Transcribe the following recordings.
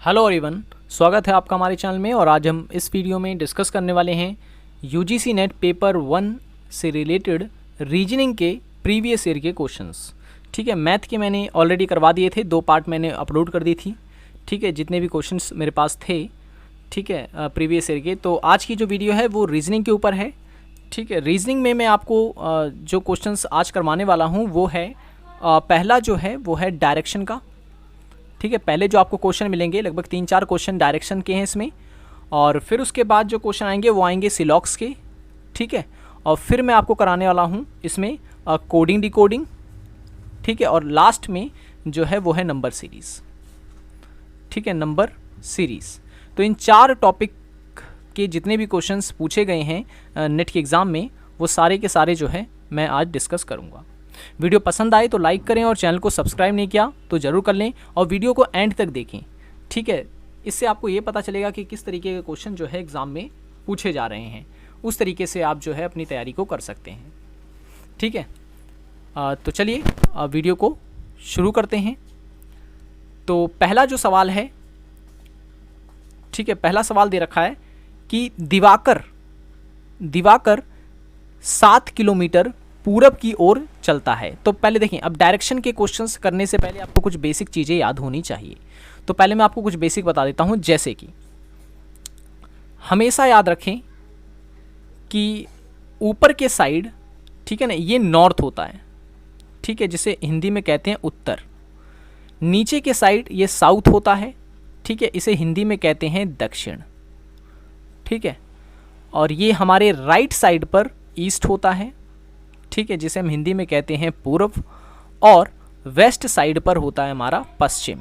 Hello everyone, स्वागत है आपका हमारे चैनल में। और आज हम इस वीडियो में डिस्कस करने वाले हैं यूजीसी नेट पेपर 1 से रिलेटेड रीजनिंग के प्रीवियस ईयर के क्वेश्चंस। ठीक है, मैथ के मैंने ऑलरेडी करवा दिए थे, 2 पार्ट मैंने अपलोड कर दी थी। ठीक है, जितने भी क्वेश्चंस मेरे पास थे, ठीक है, प्रीवियस ईयर के। तो आज की जो वीडियो है वो रीजनिंग के ऊपर है। ठीक है, रीजनिंग में मैं आपको जो क्वेश्चंस आज करवाने वाला हूँ वो है पहला जो है वो है डायरेक्शन का। ठीक है, पहले जो आपको क्वेश्चन मिलेंगे लगभग 3-4 क्वेश्चन डायरेक्शन के हैं इसमें, और फिर उसके बाद जो क्वेश्चन आएंगे वो आएंगे सिलॉक्स के। ठीक है, और फिर मैं आपको कराने वाला हूँ इसमें कोडिंग डिकोडिंग। ठीक है, और लास्ट में जो है वो है नंबर सीरीज़। ठीक है, नंबर सीरीज़। तो इन 4 टॉपिक के जितने भी क्वेश्चंस पूछे गए हैं नेट के एग्ज़ाम में, वो सारे के सारे जो है मैं आज डिस्कस करूँगा। वीडियो पसंद आए तो लाइक करें, और चैनल को सब्सक्राइब नहीं किया तो ज़रूर कर लें, और वीडियो को एंड तक देखें। ठीक है, इससे आपको ये पता चलेगा कि किस तरीके के क्वेश्चन जो है एग्ज़ाम में पूछे जा रहे हैं, उस तरीके से आप जो है अपनी तैयारी को कर सकते हैं। ठीक है, तो चलिए वीडियो को शुरू करते हैं। तो पहला जो सवाल है, ठीक है, पहला सवाल दे रखा है कि दिवाकर 7 किलोमीटर पूरब की ओर चलता है। तो पहले देखें, अब डायरेक्शन के क्वेश्चंस करने से पहले आपको कुछ बेसिक चीज़ें याद होनी चाहिए। तो पहले मैं आपको कुछ बेसिक बता देता हूं, जैसे कि हमेशा याद रखें कि ऊपर के साइड, ठीक है ना, ये नॉर्थ होता है। ठीक है, जिसे हिंदी में कहते हैं उत्तर। नीचे के साइड ये साउथ होता है। ठीक है, इसे हिंदी में कहते हैं दक्षिण। ठीक है, और ये हमारे राइट साइड पर ईस्ट होता है। ठीक है, जिसे हम हिंदी में कहते हैं पूर्व, और वेस्ट साइड पर होता है हमारा पश्चिम।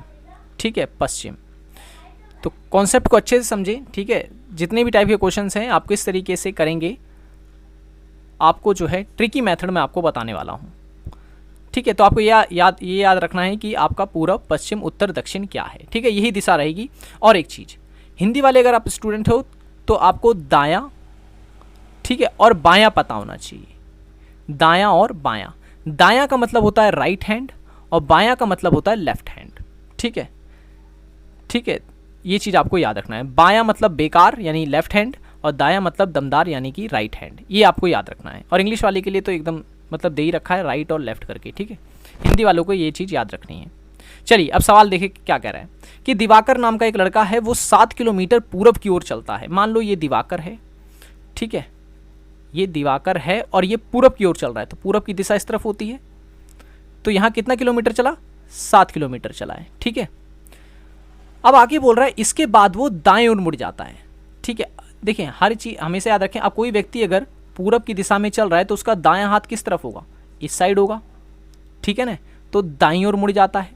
ठीक है, पश्चिम। तो कॉन्सेप्ट को अच्छे से समझें। ठीक है, जितने भी टाइप के क्वेश्चंस हैं आपको इस तरीके से करेंगे, आपको जो है ट्रिकी मेथड में आपको बताने वाला हूं। ठीक है, तो आपको ये याद रखना है कि आपका पूर्व, पश्चिम, उत्तर, दक्षिण क्या है। ठीक है, यही दिशा रहेगी। और एक चीज़, हिंदी वाले अगर आप स्टूडेंट हो तो आपको दायां, ठीक है, और बायां पता होना चाहिए। दायां और बायां। दायां का मतलब होता है राइट हैंड, और बायां का मतलब होता है लेफ्ट हैंड। ठीक है, ठीक है, ये चीज़ आपको याद रखना है। बायां मतलब बेकार यानी लेफ्ट हैंड, और दायां मतलब दमदार यानी कि राइट हैंड। ये आपको याद रखना है। और इंग्लिश वाले के लिए तो एकदम मतलब दे ही रखा है राइट और लेफ्ट करके। ठीक है, हिंदी वालों को ये चीज़ याद रखनी है। चलिए अब सवाल देखिए क्या कह रहा है कि दिवाकर नाम का एक लड़का है, वो 7 किलोमीटर पूरब की ओर चलता है। मान लो ये दिवाकर है। ठीक है, ये दिवाकर है और ये पूरब की ओर चल रहा है, तो पूरब की दिशा इस तरफ होती है। तो यहां कितना किलोमीटर चला? 7 किलोमीटर चला है। ठीक है, अब आगे बोल रहा है इसके बाद वो दाएं ओर मुड़ जाता है। ठीक है, देखें हर चीज हमेशा याद रखें। अब कोई व्यक्ति अगर पूरब की दिशा में चल रहा है तो उसका दायां हाथ किस तरफ होगा? इस साइड होगा। ठीक है ना, तो दाईं ओर मुड़ जाता है,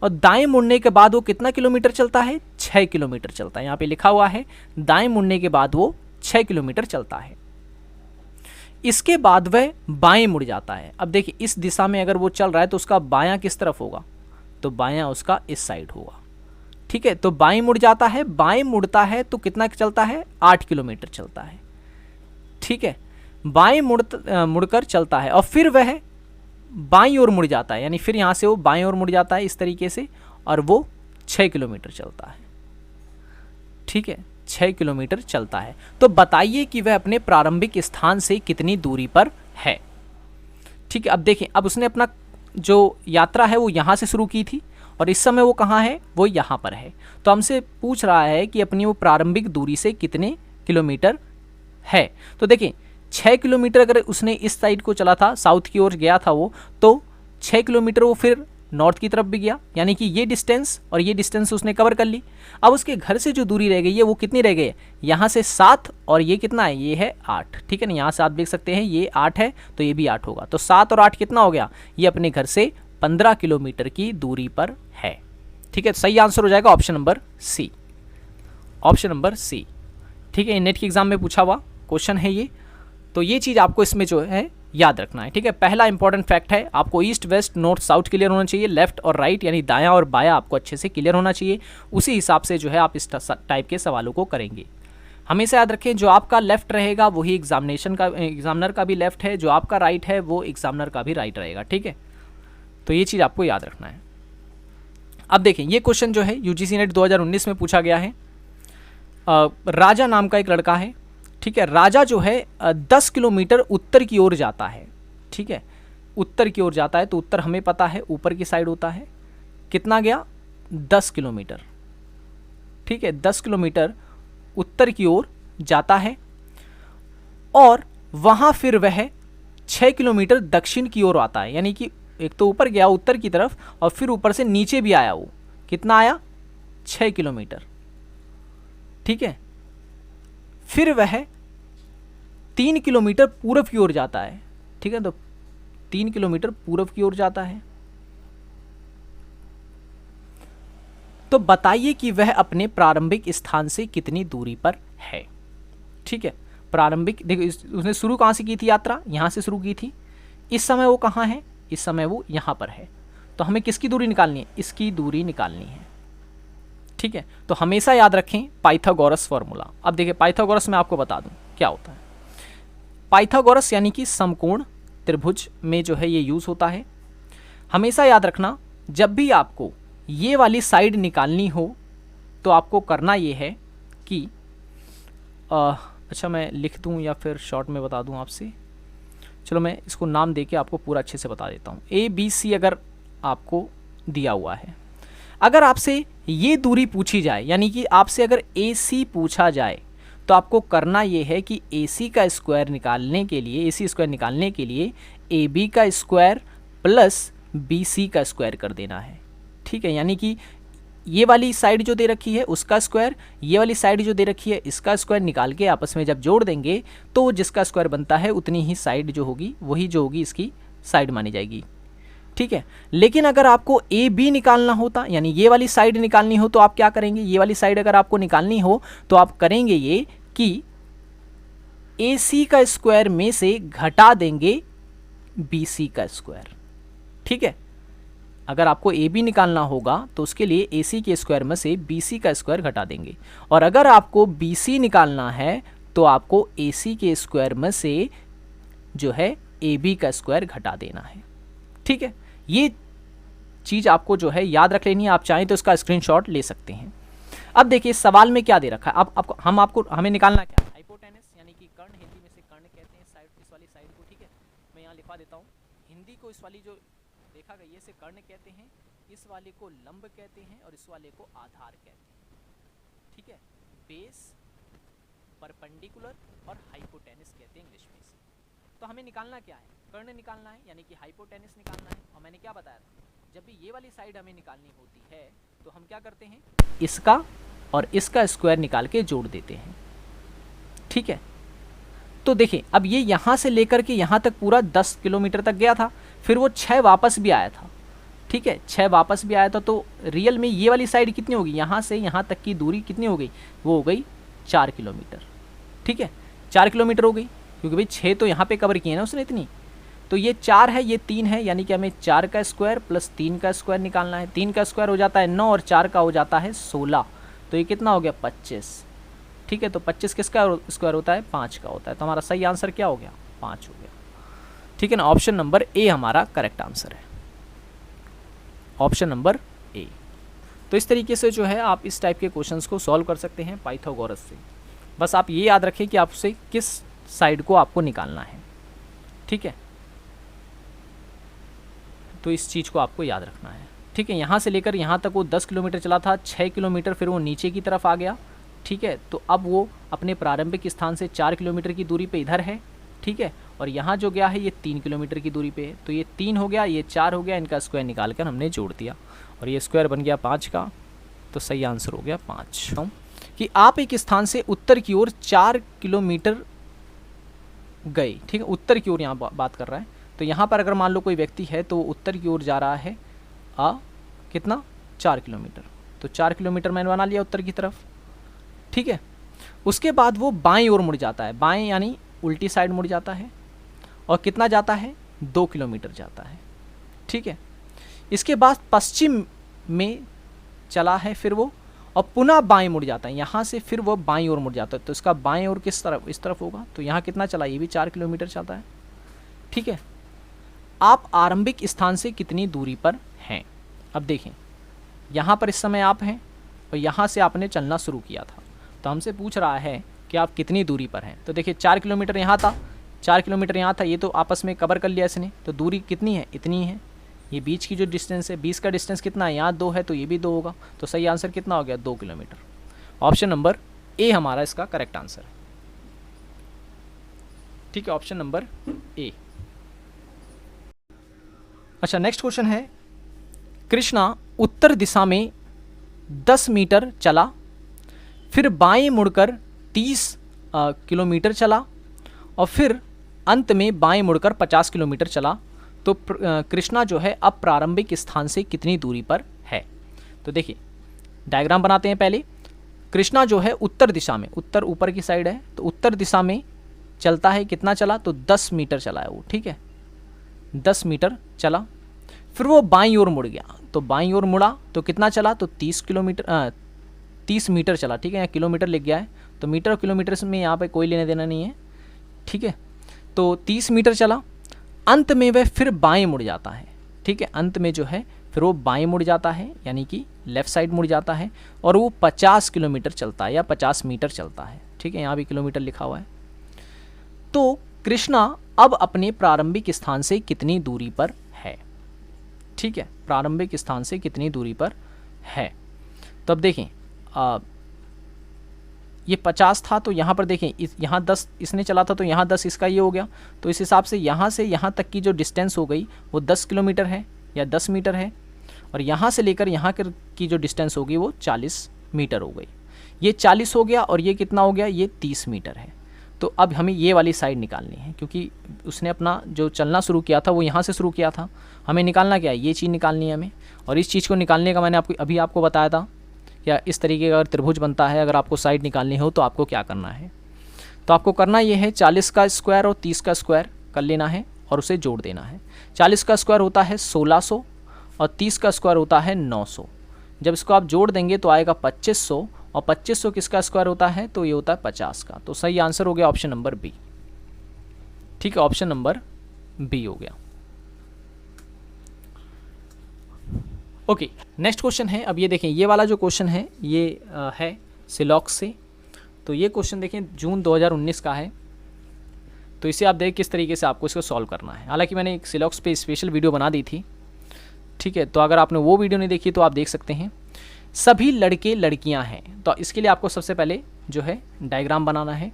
और दाएं मुड़ने के बाद वो कितना किलोमीटर चलता है? 6 किलोमीटर चलता है। यहां पे लिखा हुआ है दाएं मुड़ने के बाद वो 6 किलोमीटर चलता है। इसके बाद वह बाएं मुड़ जाता है। अब देखिए इस दिशा में अगर वो चल रहा है तो उसका बायां किस तरफ होगा? तो बायां उसका इस साइड होगा। ठीक है, तो बाएं मुड़ जाता है। बाएं मुड़ता है तो कितना चलता है? 8 किलोमीटर चलता है। ठीक है, बाएं मुड़कर चलता है, और फिर वह बाईं ओर मुड़ जाता है, यानी फिर यहां से वो बाईं ओर मुड़ जाता है इस तरीके से, और वो 6 किलोमीटर चलता है। ठीक है, 6 किलोमीटर चलता है। तो बताइए कि वह अपने प्रारंभिक स्थान से कितनी दूरी पर है। ठीक है, अब देखें, अब उसने अपना जो यात्रा है वो यहाँ से शुरू की थी, और इस समय वो कहाँ है? वो यहाँ पर है। तो हमसे पूछ रहा है कि अपनी वो प्रारंभिक दूरी से कितने किलोमीटर है। तो देखें 6 किलोमीटर अगर उसने इस साइड को चला था, साउथ की ओर गया था वो, तो 6 किलोमीटर वो फिर नॉर्थ की तरफ भी गया, यानी कि ये डिस्टेंस और ये डिस्टेंस उसने कवर कर ली। अब उसके घर से जो दूरी रह गई है वो कितनी रह गई है? यहाँ से 7, और ये कितना है? ये है 8। ठीक है ना, यहाँ से आप देख सकते हैं ये 8 है, तो ये भी 8 होगा। तो 7 और 8 कितना हो गया? ये अपने घर से 15 किलोमीटर की दूरी पर है। ठीक है, तो सही आंसर हो जाएगा option number C. Option number C. ठीक है, नेट के एग्जाम में पूछा हुआ क्वेश्चन है ये, तो ये चीज़ आपको इसमें जो है याद रखना है। ठीक है, पहला इंपॉर्टेंट फैक्ट है, आपको east west north south clear होना चाहिए, लेफ्ट और राइट यानी दायां और बायां आपको अच्छे से क्लियर होना चाहिए। उसी हिसाब से जो है आप इस टाइप के सवालों को करेंगे। हमेशा याद रखें जो आपका लेफ्ट रहेगा वही एग्जामिनर का भी लेफ्ट है, जो आपका राइट है वो एग्जामिनर का भी राइट रहेगा। ठीक है, तो ये चीज़ आपको याद रखना है। अब देखें ये क्वेश्चन जो है यूजीसी नेट 2019 में पूछा गया है। राजा नाम का एक लड़का है, ठीक है। राजा जो है 10 किलोमीटर उत्तर की ओर जाता है, ठीक है। उत्तर की ओर जाता है तो उत्तर हमें पता है ऊपर की साइड होता है। कितना गया? 10 किलोमीटर, ठीक है। 10 किलोमीटर उत्तर की ओर जाता है और वहाँ फिर वह 6 किलोमीटर दक्षिण की ओर आता है, यानी कि एक तो ऊपर गया उत्तर की तरफ और फिर ऊपर से नीचे भी आया। वो कितना आया? 6 किलोमीटर, ठीक है। फिर वह 3 किलोमीटर पूर्व की ओर जाता है, ठीक है। तो 3 किलोमीटर पूर्व की ओर जाता है। तो बताइए कि वह अपने प्रारंभिक स्थान से कितनी दूरी पर है, ठीक है। प्रारंभिक देखो उसने शुरू कहाँ से की थी यात्रा? यहाँ से शुरू की थी। इस समय वो कहाँ है? इस समय वो यहाँ पर है। तो हमें किसकी दूरी निकालनी है? इसकी दूरी निकालनी है, ठीक है। तो हमेशा याद रखें पाइथागोरस फॉर्मूला। अब देखिए पाइथागोरस मैं आपको बता दूं क्या होता है। पाइथागोरस यानी कि समकोण त्रिभुज में जो है ये यूज़ होता है। हमेशा याद रखना जब भी आपको ये वाली साइड निकालनी हो तो आपको करना ये है कि अच्छा मैं लिख दूं या फिर शॉर्ट में बता दूं आपसे। चलो मैं इसको नाम देके आपको पूरा अच्छे से बता देता हूँ। ABC अगर आपको दिया हुआ है, अगर आपसे ये दूरी पूछी जाए, यानी कि आपसे अगर AC पूछा जाए तो आपको करना ये है कि AC का स्क्वायर निकालने के लिए, AC स्क्वायर निकालने के लिए AB का स्क्वायर प्लस BC का स्क्वायर कर देना है, ठीक है। यानी कि ये वाली साइड जो दे रखी है उसका स्क्वायर, ये वाली साइड जो दे रखी है इसका स्क्वायर निकाल के आपस में जब जोड़ देंगे तो जिसका स्क्वायर बनता है उतनी ही साइड जो होगी वही जो होगी इसकी साइड मानी जाएगी, ठीक है। लेकिन अगर आपको AB निकालना होता, यानी ये वाली साइड निकालनी हो, तो आप क्या करेंगे? ये वाली साइड अगर आपको निकालनी हो तो आप करेंगे ये कि AC का स्क्वायर में से घटा देंगे BC का स्क्वायर, ठीक है। अगर आपको AB निकालना होगा तो उसके लिए AC के स्क्वायर में से BC का स्क्वायर घटा देंगे, और अगर आपको BC निकालना है तो आपको AC के स्क्वायर में से जो है AB का स्क्वायर घटा देना है, ठीक है। ये चीज़ आपको जो है याद रख लेनी है। आप चाहें तो इसका स्क्रीनशॉट ले सकते हैं। अब देखिए सवाल में क्या दे रखा है। अब हमें निकालना क्या है? हाइपोटेनस यानी कि कर्ण, हिंदी में से कर्ण कहते हैं साइड, इस वाली साइड को, ठीक है। मैं यहाँ लिखवा देता हूँ। हिंदी को इस वाली जो देखा गई है इसे कर्ण कहते हैं, इस वाले को लंब कहते हैं और इस वाले को आधार कहते हैं, ठीक है। बेस, परपेंडिकुलर और हाइपोटेनस कहते हैं इंग्लिश में इसे। तो हमें निकालना क्या है? कर्ण निकालना है, यानी कि हाइपोटेनस निकालना है। और मैंने क्या बताया था, जब भी ये वाली साइड हमें निकालनी होती है तो हम क्या करते हैं? इसका और इसका स्क्वायर निकाल के जोड़ देते हैं, ठीक है। तो देखिए अब ये यहाँ से लेकर के यहाँ तक पूरा 10 किलोमीटर तक गया था, फिर वो 6 वापस भी आया था, ठीक है। 6 वापस भी आया था। तो रियल में ये वाली साइड कितनी होगी? यहाँ से यहाँ तक की दूरी कितनी हो गई? वो हो गई 4 किलोमीटर, ठीक है। 4 किलोमीटर हो गई, क्योंकि भाई 6 तो यहाँ पे कवर किए ना उसने इतनी। तो ये 4 है, ये 3 है, यानी कि हमें 4 का स्क्वायर प्लस 3 का स्क्वायर निकालना है। 3 का स्क्वायर हो जाता है 9 और 4 का हो जाता है 16। तो ये कितना हो गया? 25, ठीक है। तो 25 किसका स्क्वायर होता है? 5 का होता है। तो हमारा सही आंसर क्या हो गया? 5 हो गया, ठीक है ना। ऑप्शन नंबर ए हमारा करेक्ट आंसर है, ऑप्शन नंबर ए। तो इस तरीके से जो है आप इस टाइप के क्वेश्चंस को सॉल्व कर सकते हैं पाइथागोरस से। बस आप ये याद रखें कि आपसे किस साइड को आपको निकालना है, ठीक है। तो इस चीज़ को आपको याद रखना है, ठीक है। यहाँ से लेकर यहाँ तक वो 10 किलोमीटर चला था, 6 किलोमीटर फिर वो नीचे की तरफ आ गया, ठीक है। तो अब वो अपने प्रारंभिक स्थान से 4 किलोमीटर की दूरी पे इधर है, ठीक है। और यहाँ जो गया है ये 3 किलोमीटर की दूरी पे है। तो ये 3 हो गया, ये 4 हो गया, इनका स्क्वायर निकाल कर हमने जोड़ दिया और ये स्क्वायर बन गया 5 का। तो सही आंसर हो गया 5। कि आप एक स्थान से उत्तर की ओर 4 किलोमीटर गए, ठीक है। उत्तर की ओर यहाँ बात कर रहा है। तो यहाँ पर अगर मान लो कोई व्यक्ति है तो उत्तर की ओर जा रहा है कितना? 4 किलोमीटर। तो 4 किलोमीटर मैंने बना लिया उत्तर की तरफ, ठीक है। उसके बाद वो बाएं ओर मुड़ जाता है, बाएं यानी उल्टी साइड मुड़ जाता है, और कितना जाता है? 2 किलोमीटर जाता है, ठीक है। इसके बाद पश्चिम में चला है फिर वो, और पुनः बाएं मुड़ जाता है। यहाँ से फिर वो बाएं ओर मुड़ जाता है। तो इसका बाएं ओर किस तरफ? इस तरफ होगा। तो यहाँ कितना चला? ये भी 4 किलोमीटर चलता है, ठीक है। आप आरंभिक स्थान से कितनी दूरी पर हैं? अब देखें यहाँ पर इस समय आप हैं और यहाँ से आपने चलना शुरू किया था, तो हमसे पूछ रहा है कि आप कितनी दूरी पर हैं। तो देखिए 4 किलोमीटर यहाँ था, 4 किलोमीटर यहाँ था, ये तो आपस में कवर कर लिया इसने, तो दूरी कितनी है, इतनी है। ये बीच की जो डिस्टेंस है, 20 का डिस्टेंस कितना है, यहाँ 2 है तो ये भी 2 होगा, तो सही आंसर कितना हो गया, 2 किलोमीटर। ऑप्शन नंबर ए हमारा इसका करेक्ट आंसर है। ठीक है, ऑप्शन नंबर ए। अच्छा, नेक्स्ट क्वेश्चन है, कृष्णा उत्तर दिशा में 10 मीटर चला, फिर बाएं मुड़कर 30 किलोमीटर चला और फिर अंत में बाएं मुड़कर 50 किलोमीटर चला, तो कृष्णा जो है अब प्रारंभिक स्थान से कितनी दूरी पर है। तो देखिए डायग्राम बनाते हैं पहले। कृष्णा जो है उत्तर दिशा में, उत्तर ऊपर की साइड है, तो उत्तर दिशा में चलता है, कितना चला, तो 10 मीटर चला है वो, ठीक है, 10 मीटर चला। फिर वो बाईं ओर मुड़ गया, तो बाईं ओर मुड़ा तो कितना चला, तो 30 मीटर चला, ठीक है, यहाँ किलोमीटर लिख गया है, तो मीटर और किलोमीटर में यहाँ पे कोई लेने देना नहीं है, ठीक है। तो 30 मीटर चला, अंत में वह फिर बाएं मुड़ जाता है, ठीक है, अंत में जो है फिर वो बाएं मुड़ जाता है, यानी कि लेफ़्ट साइड मुड़ जाता है, और वो 50 किलोमीटर चलता है या 50 मीटर चलता है, ठीक है, यहाँ भी किलोमीटर लिखा हुआ है। तो कृष्णा अब अपने प्रारंभिक स्थान से कितनी दूरी पर है, ठीक है, प्रारंभिक स्थान से कितनी दूरी पर है। तो अब देखें, ये 50 था, तो यहाँ पर देखें यहाँ 10 इसने चला था, तो यहाँ 10 इसका ये हो गया, तो इस हिसाब से यहाँ से यहाँ तक की जो डिस्टेंस हो गई वो 10 किलोमीटर है या 10 मीटर है, और यहाँ से लेकर यहाँ की जो डिस्टेंस होगी वो 40 मीटर हो गई। ये 40 हो गया और ये कितना हो गया, ये 30 मीटर है। तो अब हमें ये वाली साइड निकालनी है, क्योंकि उसने अपना जो चलना शुरू किया था वो यहाँ से शुरू किया था, हमें निकालना क्या है, ये चीज़ निकालनी है हमें। और इस चीज़ को निकालने का मैंने अभी आपको बताया था, या इस तरीके का अगर त्रिभुज बनता है, अगर आपको साइड निकालनी हो तो आपको क्या करना है, तो आपको करना ये है 40 का स्क्वायर और 30 का स्क्वायर कर लेना है और उसे जोड़ देना है। 40 का स्क्वायर होता है 1600 और 30 का स्क्वायर होता है 900। जब इसको आप जोड़ देंगे तो आएगा 2500, और 2500 किसका स्क्वायर होता है, तो ये होता है 50 का। तो सही आंसर हो गया ऑप्शन नंबर बी, ठीक है, ऑप्शन नंबर बी हो गया। ओके, नेक्स्ट क्वेश्चन है, अब ये देखें, ये वाला जो क्वेश्चन है ये है सिलॉक्स से। तो ये क्वेश्चन देखें जून 2019 का है, तो इसे आप देख किस तरीके से आपको इसको सॉल्व करना है। हालांकि मैंने एक सिलॉक्स पे स्पेशल वीडियो बना दी थी, ठीक है, तो अगर आपने वो वीडियो नहीं देखी तो आप देख सकते हैं। सभी लड़के लड़कियां हैं, तो इसके लिए आपको सबसे पहले जो है डायग्राम बनाना है।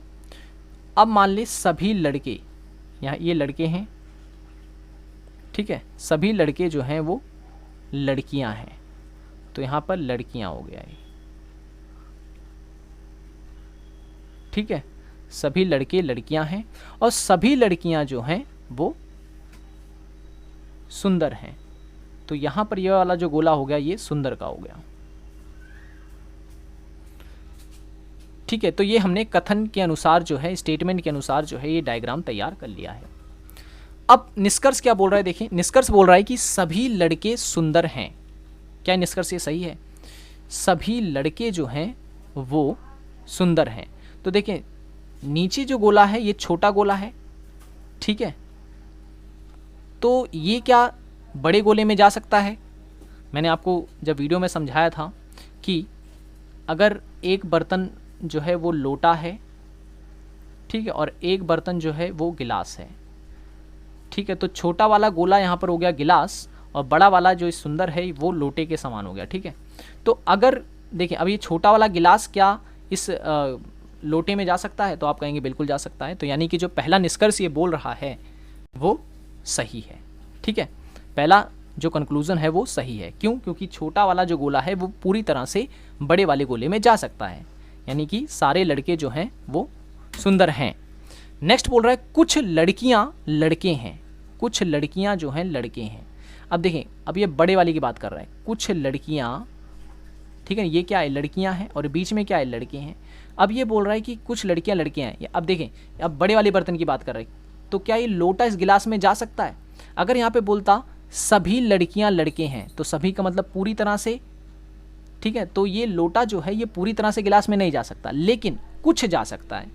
अब मान ली सभी लड़के, यहाँ ये लड़के हैं, ठीक है, सभी लड़के जो हैं वो लड़कियां हैं, तो यहाँ पर लड़कियां हो गया है, ठीक है, सभी लड़के लड़कियां हैं और सभी लड़कियां जो हैं वो सुंदर हैं। तो यहाँ पर यह वाला जो गोला हो गया ये सुंदर का हो गया, ठीक है। तो ये हमने कथन के अनुसार जो है, स्टेटमेंट के अनुसार जो है ये डायग्राम तैयार कर लिया है। अब निष्कर्ष क्या बोल रहा है, देखिए निष्कर्ष बोल रहा है कि सभी लड़के सुंदर हैं। क्या निष्कर्ष ये सही है, सभी लड़के जो हैं वो सुंदर हैं। तो देखिए नीचे जो गोला है ये छोटा गोला है, ठीक है, तो ये क्या बड़े गोले में जा सकता है। मैंने आपको जब वीडियो में समझाया था कि अगर एक बर्तन जो है वो लोटा है, ठीक है, और एक बर्तन जो है वो गिलास है, ठीक है, तो छोटा वाला गोला यहाँ पर हो गया गिलास और बड़ा वाला जो सुंदर है वो लोटे के समान हो गया, ठीक है। तो अगर देखिए अब ये छोटा वाला गिलास क्या इस लोटे में जा सकता है, तो आप कहेंगे बिल्कुल जा सकता है। तो यानी कि जो पहला निष्कर्ष ये बोल रहा है वो सही है, ठीक है, पहला जो कंक्लूजन है वो सही है। क्यों, क्योंकि छोटा वाला जो गोला है वो पूरी तरह से बड़े वाले गोले में जा सकता है, यानी कि सारे लड़के जो हैं वो सुंदर हैं। नेक्स्ट बोल रहा है कुछ लड़कियां लड़के हैं, कुछ लड़कियां जो हैं लड़के हैं। अब देखें, अब ये बड़े वाले की बात कर रहा है, कुछ लड़कियां, ठीक है, ये क्या है, लड़कियां हैं और बीच में क्या है, लड़के हैं। अब ये बोल रहा है कि कुछ लड़कियां लड़के हैं। अब देखें, अब बड़े वाले बर्तन की बात कर रहे हैं, तो क्या ये लोटा इस गिलास में जा सकता है। अगर यहाँ पे बोलता सभी लड़कियां लड़के हैं, तो सभी का मतलब पूरी तरह से, ठीक है, तो ये लोटा जो है ये पूरी तरह से गिलास में नहीं जा सकता, लेकिन कुछ जा सकता है,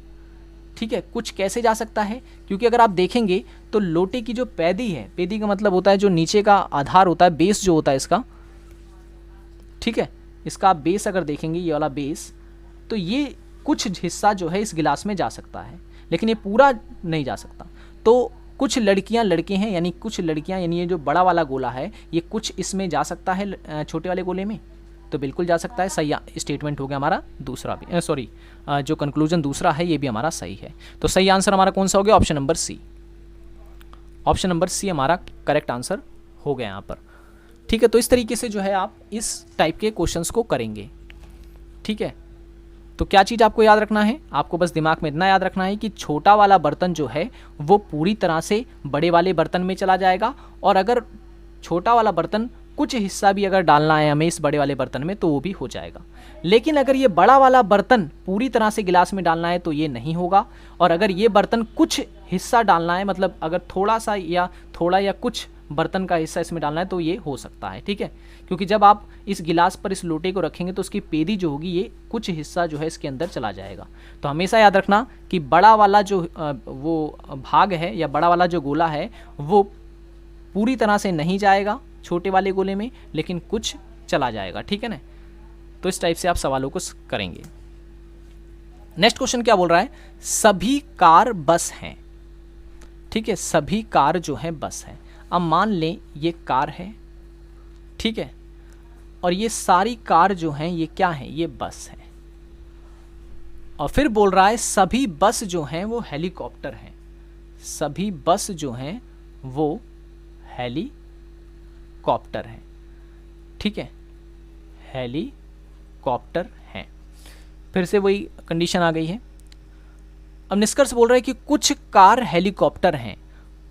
ठीक है। कुछ कैसे जा सकता है, क्योंकि अगर आप देखेंगे तो लोटे की जो पैदी है, पैदी का मतलब होता है जो नीचे का आधार होता है, बेस जो होता है इसका, ठीक है। इसका आप बेस अगर देखेंगे, ये वाला बेस, तो ये कुछ हिस्सा जो है इस गिलास में जा सकता है, लेकिन ये पूरा नहीं जा सकता। तो कुछ लड़कियां लड़के हैं, यानी कुछ लड़कियां, यानी ये जो बड़ा वाला गोला है ये कुछ इसमें जा सकता है छोटे वाले गोले में, तो बिल्कुल जा सकता है। सही स्टेटमेंट हो गया हमारा दूसरा भी, सॉरी जो कंक्लूजन दूसरा है ये भी हमारा सही है। तो सही आंसर हमारा कौन सा हो गया? Option number C. Option number C हमारा करेक्ट आंसर हो गया यहाँ पर। ठीक है, तो इस तरीके से जो है आप इस टाइप के क्वेश्चंस को करेंगे। ठीक है, तो क्या चीज़ आपको याद रखना है? आपको बस दिमाग में इतना याद रखना है कि छोटा वाला बर्तन जो है वो पूरी तरह से बड़े वाले बर्तन में चला जाएगा, और अगर छोटा वाला बर्तन कुछ हिस्सा भी अगर डालना है हमें इस बड़े वाले बर्तन में तो वो भी हो जाएगा। लेकिन अगर ये बड़ा वाला बर्तन पूरी तरह से गिलास में डालना है तो ये नहीं होगा, और अगर ये बर्तन कुछ हिस्सा डालना है, मतलब अगर थोड़ा या कुछ बर्तन का हिस्सा इसमें डालना है तो ये हो सकता है। ठीक है, क्योंकि जब आप इस गिलास पर इस लोटे को रखेंगे तो उसकी पेदी जो होगी ये कुछ हिस्सा जो है इसके अंदर चला जाएगा। तो हमेशा याद रखना कि बड़ा वाला जो वो भाग है या बड़ा वाला जो गोला है वो पूरी तरह से नहीं जाएगा छोटे वाले गोले में, लेकिन कुछ चला जाएगा। ठीक है ना, तो इस टाइप से आप सवालों को करेंगे। नेक्स्ट क्वेश्चन क्या बोल रहा है? सभी कार बस हैं। ठीक है, सभी कार जो है बस है। अब मान लें ये कार है, ठीक है, और ये सारी कार जो हैं ये क्या है? ये बस है। और फिर बोल रहा है सभी बस जो हैं वो हेलीकॉप्टर हैं। सभी बस जो हैं वो हेलीकॉप्टर हैं। ठीक है, हेलीकॉप्टर हैं। फिर से वही कंडीशन आ गई है। अब निष्कर्ष बोल रहा है कि कुछ कार हेलीकॉप्टर हैं।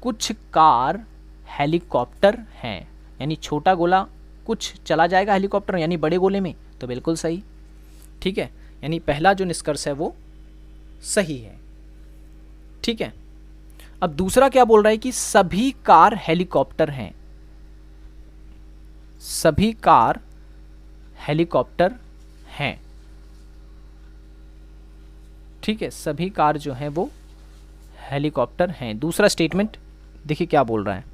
कुछ कार हेलीकॉप्टर हैं, यानी छोटा गोला कुछ चला जाएगा हेलीकॉप्टर यानी बड़े गोले में, तो बिल्कुल सही। ठीक है, यानी पहला जो निष्कर्ष है वो सही है। ठीक है, अब दूसरा क्या बोल रहा है कि सभी कार हेलीकॉप्टर हैं। सभी कार हेलीकॉप्टर हैं। ठीक है, सभी कार जो हैं वो हेलीकॉप्टर हैं। दूसरा स्टेटमेंट देखिए क्या बोल रहा है।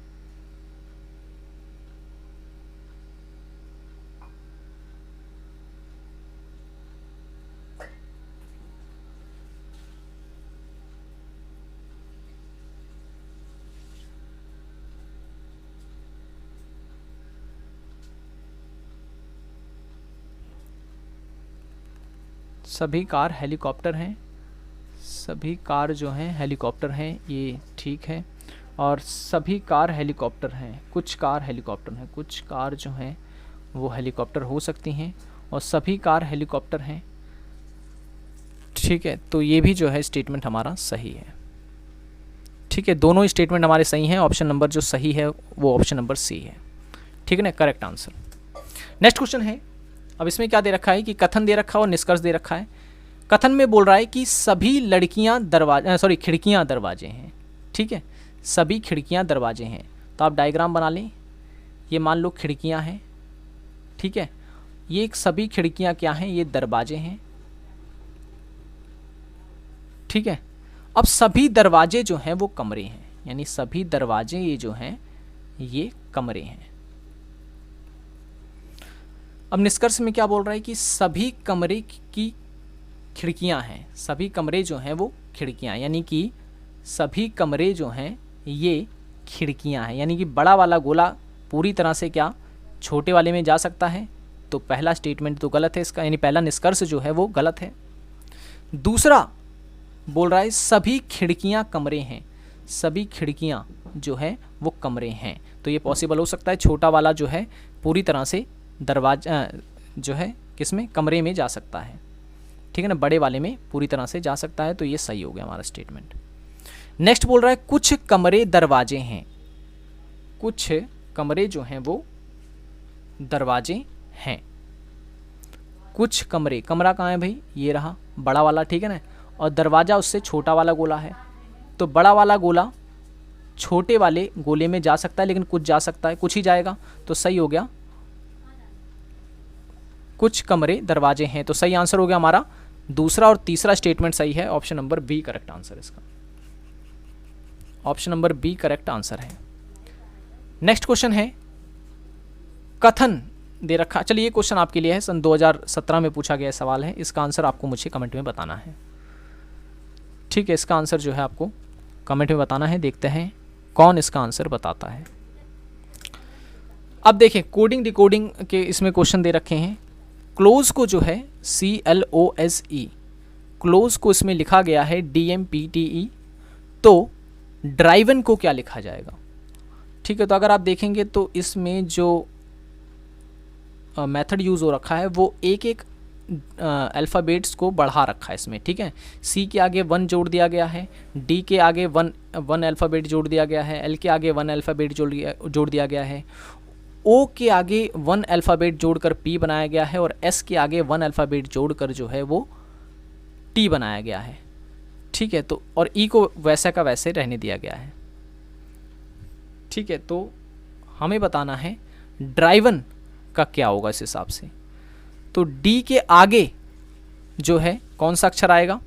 सभी कार हेलीकॉप्टर हैं। सभी कार जो हैं हेलीकॉप्टर हैं, ये ठीक है। और सभी कार हेलीकॉप्टर हैं। कुछ कार हेलीकॉप्टर हैं। कुछ कार जो हैं वो हेलीकॉप्टर हो सकती हैं, और सभी कार हेलीकॉप्टर हैं। ठीक है, तो ये भी जो है स्टेटमेंट हमारा सही है। ठीक है, दोनों स्टेटमेंट हमारे सही हैं। ऑप्शन नंबर जो सही है वो ऑप्शन नंबर सी है। ठीक है ना, करेक्ट आंसर। नेक्स्ट क्वेश्चन है। अब इसमें क्या दे रखा है कि कथन दे रखा है और निष्कर्ष दे रखा है। कथन में बोल रहा है कि सभी खिड़कियां दरवाजे हैं। ठीक है, सभी खिड़कियां दरवाजे हैं। तो आप डायग्राम बना लें। ये मान लो खिड़कियां हैं। ठीक है, ये सभी खिड़कियां क्या हैं? ये दरवाजे हैं। ठीक है, अब सभी दरवाजे जो हैं वो कमरे हैं, यानी सभी दरवाजे ये जो हैं ये कमरे हैं। अब निष्कर्ष में क्या बोल रहा है कि सभी कमरे की खिड़कियां हैं। सभी कमरे जो हैं वो खिड़कियां, यानी कि सभी कमरे जो हैं ये खिड़कियां हैं, यानी कि बड़ा वाला गोला पूरी तरह से क्या छोटे वाले में जा सकता है। तो पहला स्टेटमेंट तो गलत है इसका, यानी पहला निष्कर्ष जो है वो गलत है। दूसरा बोल रहा है सभी खिड़कियां कमरे हैं। सभी खिड़कियां जो है वो कमरे हैं, तो ये पॉसिबल हो सकता है छोटा वाला जो है पूरी तरह से दरवाजा जो है किसमें? कमरे में जा सकता है। ठीक है ना, बड़े वाले में पूरी तरह से जा सकता है। तो ये सही हो गया हमारा स्टेटमेंट। नेक्स्ट बोल रहा है कुछ कमरे दरवाजे हैं। कुछ कमरे जो हैं वो दरवाजे हैं। कुछ कमरे, कमरा कहाँ है भाई? ये रहा बड़ा वाला। ठीक है ना, और दरवाजा उससे छोटा वाला गोला है। तो बड़ा वाला गोला छोटे वाले गोले में जा सकता है, लेकिन कुछ जा सकता है, कुछ ही जाएगा। तो सही हो गया, कुछ कमरे दरवाजे हैं। तो सही आंसर हो गया हमारा दूसरा और तीसरा स्टेटमेंट सही है। Option number B correct answer इसका। Option number B correct answer है। नेक्स्ट क्वेश्चन है कथन दे रखा, चलिए ये क्वेश्चन आपके लिए है, सन 2017 में पूछा गया सवाल है, इसका आंसर आपको मुझे कमेंट में बताना है। ठीक है, इसका आंसर जो है आपको कमेंट में बताना है, देखते हैं कौन इसका आंसर बताता है। अब देखें कोडिंग डिकोडिंग के इसमें क्वेश्चन दे रखे हैं। क्लोज को जो है CLOSE, क्लोज को इसमें लिखा गया है DMPTE, तो ड्राइवन को क्या लिखा जाएगा? ठीक है, तो अगर आप देखेंगे तो इसमें जो मेथड यूज़ हो रखा है वो एक एक अल्फ़ाबेट्स को बढ़ा रखा है इसमें। ठीक है, C के आगे 1 जोड़ दिया गया है, D के आगे 1 अल्फ़ाबेट जोड़ दिया गया है, L के आगे 1 अल्फ़ाबेट जोड़ दिया गया है, O के आगे 1 अल्फ़ाबेट जोड़कर P बनाया गया है, और S के आगे 1 अल्फ़ाबेट जोड़कर जो है वो T बनाया गया है। ठीक है, तो और E को वैसा का वैसे रहने दिया गया है। ठीक है, तो हमें बताना है ड्राइवन का क्या होगा इस हिसाब से। तो D के आगे जो है कौन सा अक्षर आएगा?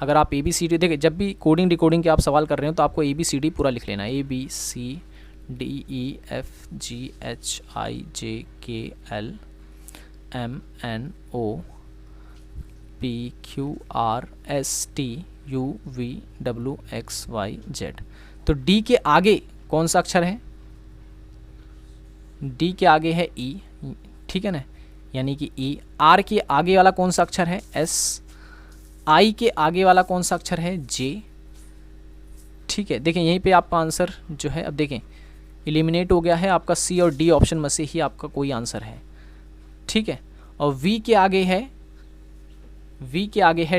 अगर आप ABCD देखिए, जब भी कोडिंग डिकोडिंग के आप सवाल कर रहे हो तो आपको ABCD पूरा लिख लेना है, ABCDEFGHIJKLMNOPQRSTUVWXYZ। तो D के आगे कौन सा अक्षर है? D के आगे है E, ठीक है ना, यानी कि E। R के आगे वाला कौन सा अक्षर है? S। I के आगे वाला कौन सा अक्षर है? J। ठीक है, देखें यहीं पे आपका आंसर जो है, अब देखें एलिमिनेट हो गया है आपका C और D ऑप्शन में से ही आपका कोई आंसर है। ठीक है, और V के आगे है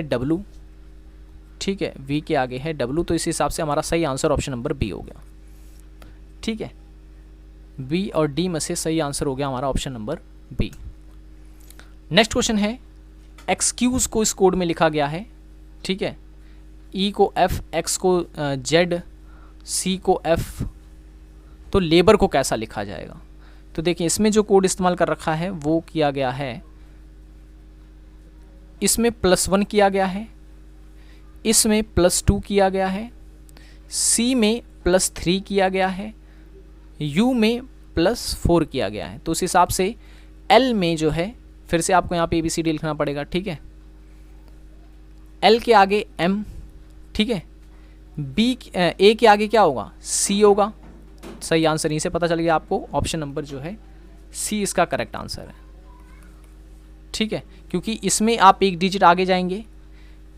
W। ठीक है, V के आगे है W, तो इस हिसाब से हमारा सही आंसर ऑप्शन नंबर B हो गया। ठीक है, B और D में से सही आंसर हो गया हमारा option number B। Next question है, एक्सक्यूज को इस कोड में लिखा गया है। ठीक है, E को F, X को Z, C को F, तो लेबर को कैसा लिखा जाएगा? तो देखिए इसमें जो कोड इस्तेमाल कर रखा है वो किया गया है, इसमें +1 किया गया है, इसमें +2 किया गया है, C में +3 किया गया है, U में +4 किया गया है। तो उस हिसाब से L में जो है, फिर से आपको यहाँ पे ABCD लिखना पड़ेगा। ठीक है, L के आगे M, ठीक है, A के आगे क्या होगा? C होगा। सही आंसर यहीं से पता चल गया आपको, ऑप्शन नंबर जो है C इसका करेक्ट आंसर है। ठीक है, क्योंकि इसमें आप 1 डिजिट आगे जाएंगे,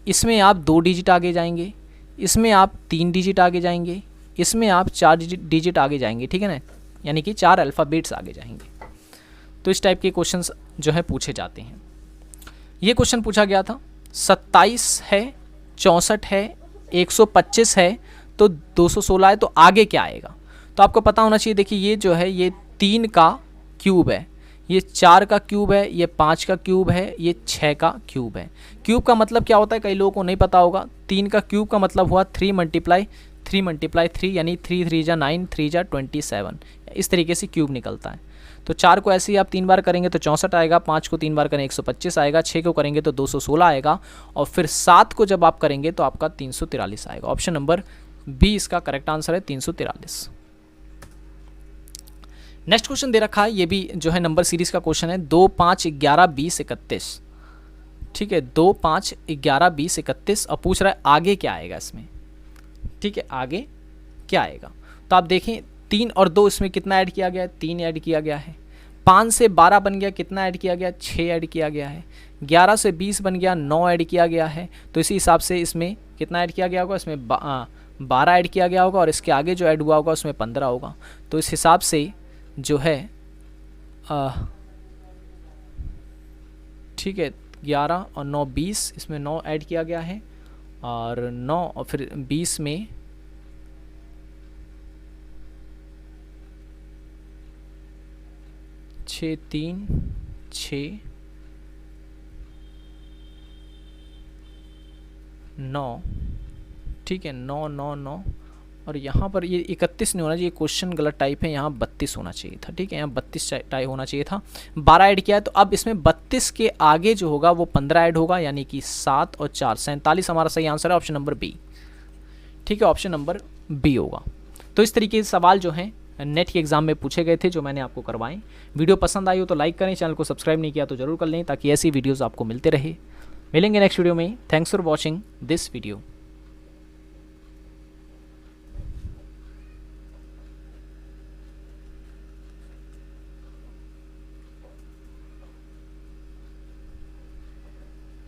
इसमें आप 2 डिजिट आगे जाएंगे, इसमें आप 3 डिजिट आगे जाएंगे, इसमें आप 4 डिजिट आगे जाएंगे। ठीक है ना, यानी कि 4 अल्फ़ाबेट्स आगे जाएंगे। तो इस टाइप के क्वेश्चंस जो है पूछे जाते हैं। ये क्वेश्चन पूछा गया था, 27 है, 64 है, 125 है, तो 216 है, तो आगे क्या आएगा? तो आपको पता होना चाहिए। देखिए ये जो है ये 3 का क्यूब है, ये 4 का क्यूब है, ये 5 का क्यूब है, ये 6 का क्यूब है। क्यूब का मतलब क्या होता है कई लोगों को नहीं पता होगा। 3 का क्यूब का मतलब हुआ 3 × 3 यानी 3 3 जा 9, 3 जा 27, इस तरीके से क्यूब निकलता है। तो 4 को ऐसे ही आप 3 बार करेंगे तो 64 आएगा, 5 को 3 बार करेंगे 125 आएगा, 6 को करेंगे तो 216 आएगा, और फिर 7 को जब आप करेंगे तो आपका 343 आएगा। ऑप्शन नंबर B इसका करेक्ट आंसर है, 343। नेक्स्ट क्वेश्चन दे रखा है, ये भी जो है नंबर सीरीज का क्वेश्चन है, 2 5 11 20 31। ठीक है, 2 5 11 20 31, और पूछ रहा है आगे क्या आएगा इसमें। ठीक है, आगे क्या आएगा? तो आप देखें 3 और 2 इसमें कितना ऐड किया गया है? 3 ऐड किया गया है। 5 से 12 बन गया, कितना ऐड किया गया? 6 ऐड किया गया है। 11 से 20 बन गया, 9 ऐड किया गया है। तो इसी हिसाब से इसमें कितना ऐड किया गया होगा? इसमें 12 ऐड किया गया होगा, और इसके आगे जो ऐड हुआ होगा उसमें 15 होगा। तो इस हिसाब से जो है ठीक है, 11 और 9 20, इसमें 9 ऐड किया गया है, और 9 और फिर 20 में 6 3 6 9, ठीक है, 9 9 9, और यहाँ पर ये 31 नहीं होना चाहिए, क्वेश्चन गलत टाइप है, यहाँ 32 होना चाहिए था। ठीक है, यहाँ 32 टाइप होना चाहिए था। 12 ऐड किया है, तो अब इसमें 32 के आगे जो होगा वो 15 ऐड होगा, यानी कि 7 और 4 47 हमारा सही आंसर है, ऑप्शन नंबर B। ठीक है, ऑप्शन नंबर B होगा। तो इस तरीके से सवाल जो हैं नेट के एग्ज़ाम में पूछे गए थे जो मैंने आपको करवाएं। वीडियो पसंद आई हो तो लाइक करें, चैनल को सब्सक्राइब नहीं किया तो ज़रूर कर लें ताकि ऐसी वीडियोज़ आपको मिलते रहे। मिलेंगे नेक्स्ट वीडियो में। Thanks for watching this video.